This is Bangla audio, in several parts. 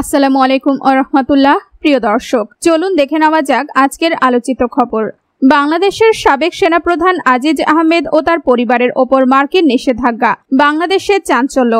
আসসালামু আলাইকুম ওয়া রাহমাতুল্লাহ। প্রিয় দর্শক, চলুন দেখে নেওয়া যাক আজকের আলোচিত খবর। বাংলাদেশের সাবেক সেনাপ্রধান আজিজ আহমেদ ও তার পরিবারের ওপর মার্কিন নিষেধাজ্ঞা, বাংলাদেশের চাঞ্চল্য।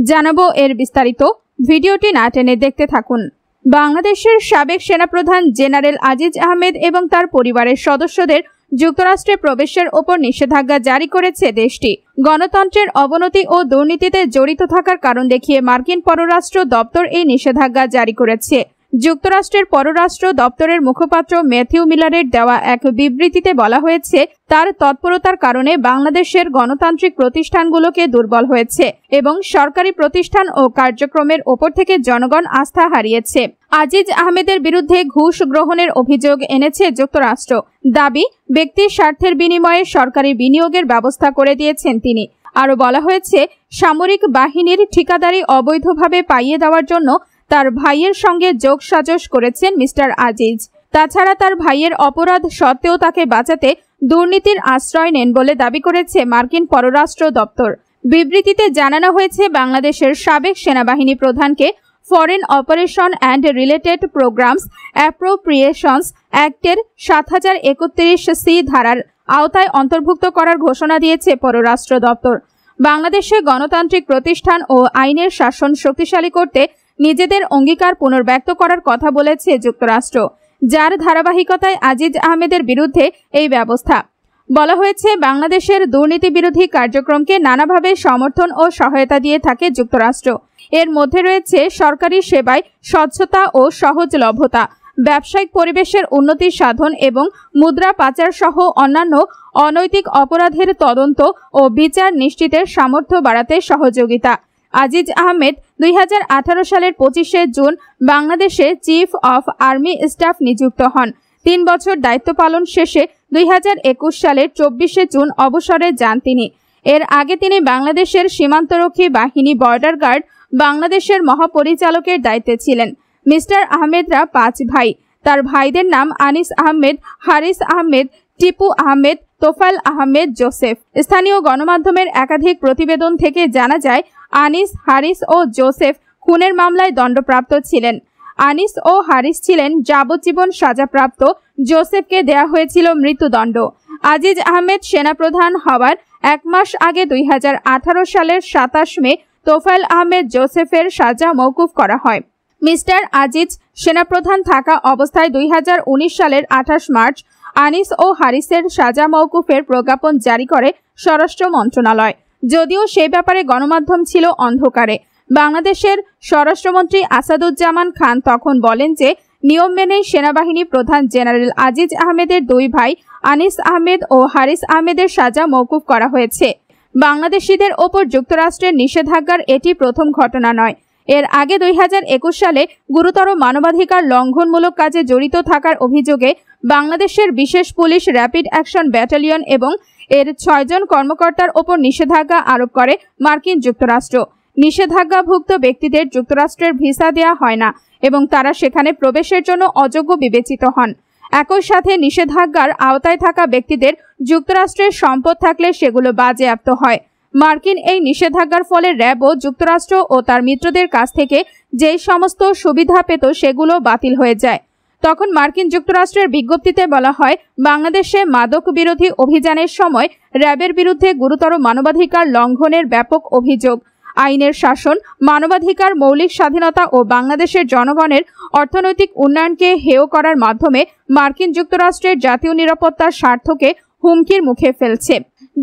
জানাবো এর বিস্তারিত, ভিডিওটি না টেনে দেখতে থাকুন। বাংলাদেশের সাবেক সেনাপ্রধান জেনারেল আজিজ আহমেদ এবং তার পরিবারের সদস্যদের যুক্তরাষ্ট্রে প্রবেশের ওপর নিষেধাজ্ঞা জারি করেছে দেশটি। গণতন্ত্রের অবনতি ও দুর্নীতিতে জড়িত থাকার কারণ দেখিয়ে মার্কিন পররাষ্ট্র দপ্তর এই নিষেধাজ্ঞা জারি করেছে। যুক্তরাষ্ট্রের পররাষ্ট্র দপ্তরের মুখপাত্র ম্যাথিউ মিলারের দেওয়া এক বিবৃতিতে বলা হয়েছে, তার তৎপরতার কারণে বাংলাদেশের গণতান্ত্রিক প্রতিষ্ঠানগুলোকে দুর্বল হয়েছে এবং সরকারি প্রতিষ্ঠান ও কার্যক্রমের ওপর থেকে জনগণ আস্থা হারিয়েছে। আজিজ আহমেদের বিরুদ্ধে ঘুষ গ্রহণের অভিযোগ এনেছে যুক্তরাষ্ট্র। দাবি, ব্যক্তির স্বার্থের বিনিময়ে সরকারি বিনিয়োগের ব্যবস্থা করে দিয়েছেন তিনি। আরও বলা হয়েছে, সামরিক বাহিনীর ঠিকাদারি অবৈধভাবে পাইয়ে দেওয়ার জন্য তার ভাইয়ের সঙ্গে যোগসাজশ করেছেন মিস্টার আজিজ। তাছাড়া তার ভাইয়ের অপরাধ সত্ত্বেও তাকে বাঁচাতে দুর্নীতির আশ্রয় নেন বলে দাবি করেছে মার্কিন পররাষ্ট্র দপ্তর। বিবৃতিতে জানানো হয়েছে, বাংলাদেশের সাবেক সেনাবাহিনী প্রধানকে foreign operation and related programs appropriations অ্যাক্টের ৭০৩১ ধারার আওতায় অন্তর্ভুক্ত করার ঘোষণা দিয়েছে পররাষ্ট্র দপ্তর। বাংলাদেশে গণতান্ত্রিক প্রতিষ্ঠান ও আইনের শাসন শক্তিশালী করতে নিজেদের অঙ্গীকার পুনর্ব্যক্ত করার কথা বলেছে যুক্তরাষ্ট্র, যার ধারাবাহিকতায় আজিজ আহমেদের বিরুদ্ধে এই ব্যবস্থা। বলা হয়েছে, বাংলাদেশের দুর্নীতি বিরোধী কার্যক্রমকে নানাভাবে সমর্থন ও সহায়তা দিয়ে থাকে যুক্তরাষ্ট্র। এর মধ্যে রয়েছে সরকারি সেবায় স্বচ্ছতা ও সহজলভ্যতা, ব্যবসায়িক পরিবেশের উন্নতি সাধন এবং মুদ্রা পাচার সহ অন্যান্য অনৈতিক অপরাধের তদন্ত ও বিচার নিশ্চিতের সামর্থ্য বাড়াতে সহযোগিতা। আজিজ আহমেদ ২০১৮ সালের ২৫শে জুন বাংলাদেশে চিফ অফ আর্মি স্টাফ নিযুক্ত হন। ৩ বছর দায়িত্ব পালন শেষে ২০২১ সালের ২৪শে জুন অবসরে যান তিনি। এর আগে তিনি বাংলাদেশের সীমান্তরক্ষী বাহিনী বর্ডার গার্ড বাংলাদেশের মহাপরিচালকের দায়িত্বে ছিলেন। মিস্টার আহমেদরা ৫ ভাই। তার ভাইদের নাম আনিস আহমেদ, হারিস আহমেদ, টিপু আহমেদ, তোফায়েল আহমেদ, জোসেফ। স্থানীয় গণমাধ্যমের একাধিক প্রতিবেদন থেকে জানা যায়, আনিস, হারিস ও জোসেফ খুনের মামলায় দণ্ডপ্রাপ্ত ছিলেন। আনিস ও হারিস ছিলেন যাবজ্জীবন সাজাপ্রাপ্ত, জোসেফকে দেয়া হয়েছিল মৃত্যুদণ্ড। আজিজ আহমেদ সেনাপ্রধান হওয়ার ১ মাস আগে ২০১৮ সালের ২৭ মে তোফায়েল আহমেদ জোসেফের সাজা মওকুফ করা হয়। মিস্টার আজিজ সেনাপ্রধান থাকা অবস্থায় ২০১৯ সালের ২৮ মার্চ আনিস ও হারিসের সাজা মওকুফের প্রজ্ঞাপন জারি করে স্বরাষ্ট্র মন্ত্রণালয়। যদিও সে ব্যাপারে গণমাধ্যম ছিল অন্ধকারে। বাংলাদেশের স্বরাষ্ট্রমন্ত্রী আসাদুজ্জামান খান তখন বলেন যে, নিয়ম মেনেই সেনাবাহিনী প্রধান জেনারেল আজিজ আহমেদের ২ ভাই আনিস আহমেদ ও হারিস আহমেদের সাজা মওকুফ করা হয়েছে। বাংলাদেশিদের ওপর যুক্তরাষ্ট্রের নিষেধাজ্ঞার এটি প্রথম ঘটনা নয়। এর আগে ২০২১ সালে গুরুতর মানবাধিকার লঙ্ঘনমূলক কাজে জড়িত থাকার অভিযোগে বাংলাদেশের বিশেষ পুলিশ র্যাপিড অ্যাকশন ব্যাটালিয়ন এবং এর ৬ জন কর্মকর্তার ওপর নিষেধাজ্ঞা আরোপ করে মার্কিন যুক্তরাষ্ট্র। নিষেধাজ্ঞাভুক্ত ব্যক্তিদের যুক্তরাষ্ট্রের ভিসা দেওয়া হয় না এবং তারা সেখানে প্রবেশের জন্য অযোগ্য বিবেচিত হন। একই সাথে নিষেধাজ্ঞার আওতায় থাকা ব্যক্তিদের যুক্তরাষ্ট্রের সম্পদ থাকলে সেগুলো বাজেয়াপ্ত হয়। মার্কিন এই নিষেধাজ্ঞার ফলে র্যাবও যুক্তরাষ্ট্র ও তার মিত্রদের কাছ থেকে যেই সমস্ত সুবিধা পেত সেগুলো বাতিল হয়ে যায়। তখন মার্কিন যুক্তরাষ্ট্রের বিজ্ঞপ্তিতে বলা হয়, বাংলাদেশে মাদক বিরোধী অভিযানের সময় র্যাবের বিরুদ্ধে গুরুতর মানবাধিকার লঙ্ঘনের ব্যাপক অভিযোগ, আইনের শাসন, মানবাধিকার, মৌলিক স্বাধীনতা ও বাংলাদেশের জনগণের অর্থনৈতিক উন্নয়নকে হেয় করার মাধ্যমে মার্কিন যুক্তরাষ্ট্রের জাতীয় নিরাপত্তার স্বার্থকে হুমকির মুখে ফেলছে।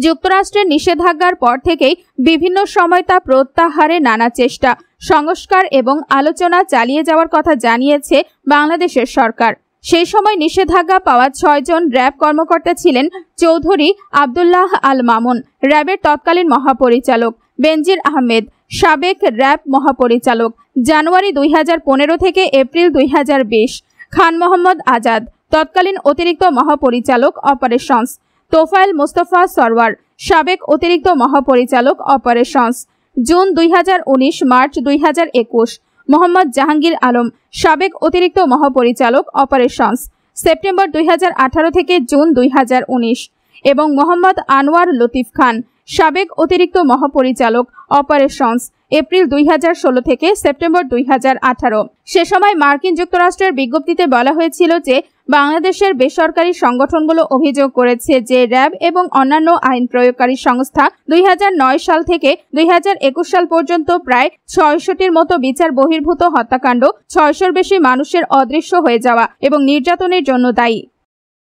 যুক্তরাষ্ট্রের নিষেধাজ্ঞার পর থেকেই বিভিন্ন সময় তা প্রত্যাহারে নানা চেষ্টা, সংস্কার এবং আলোচনা চালিয়ে যাওয়ার কথা জানিয়েছে বাংলাদেশের সরকার। সেই সময় নিষেধাজ্ঞা পাওয়া ৬ জন র্যাব কর্মকর্তা ছিলেন চৌধুরী আব্দুল্লাহ আল মামুন, র্যাবের তৎকালীন মহাপরিচালক; বেনজির আহমেদ, সাবেক র্যাব মহাপরিচালক, জানুয়ারি ২০১৫ থেকে এপ্রিল ২০২০; খান মোহাম্মদ আজাদ, তৎকালীন অতিরিক্ত মহাপরিচালক অপারেশনস; তোফায়েল মুস্তফা সরওয়ার, সাবেক অতিরিক্ত মহাপরিচালক operations, June ২০১৯; March ২০২১; Mohammad Jahangir Alam, সাবেক অতিরিক্ত মহাপরিচালক অপারেশনস, সেপ্টেম্বর ২০১৮ থেকে জুন ২০১৯; এবং মোহাম্মদ আনোয়ার লতিফ খান, সাবেক অতিরিক্ত মহাপরিচালক অপারেশনস, এপ্রিল 2016 থেকে সেপ্টেম্বর 2018। সে সময় মার্কিন যুক্তরাষ্ট্রের বিজ্ঞপ্তিতে বলা হয়েছিল যে বাংলাদেশের বেসরকারি সংগঠনগুলো অভিযোগ করেছে যে র্যাব এবং অন্যান্য আইন প্রয়োগকারী সংস্থা 2009 সাল থেকে 2021 সাল পর্যন্ত প্রায় 600টির মতো বিচার বহির্ভূত হত্যাকাণ্ড, 600-র বেশি মানুষের অদৃশ্য হয়ে যাওয়া এবং নির্যাতনের জন্য দায়ী।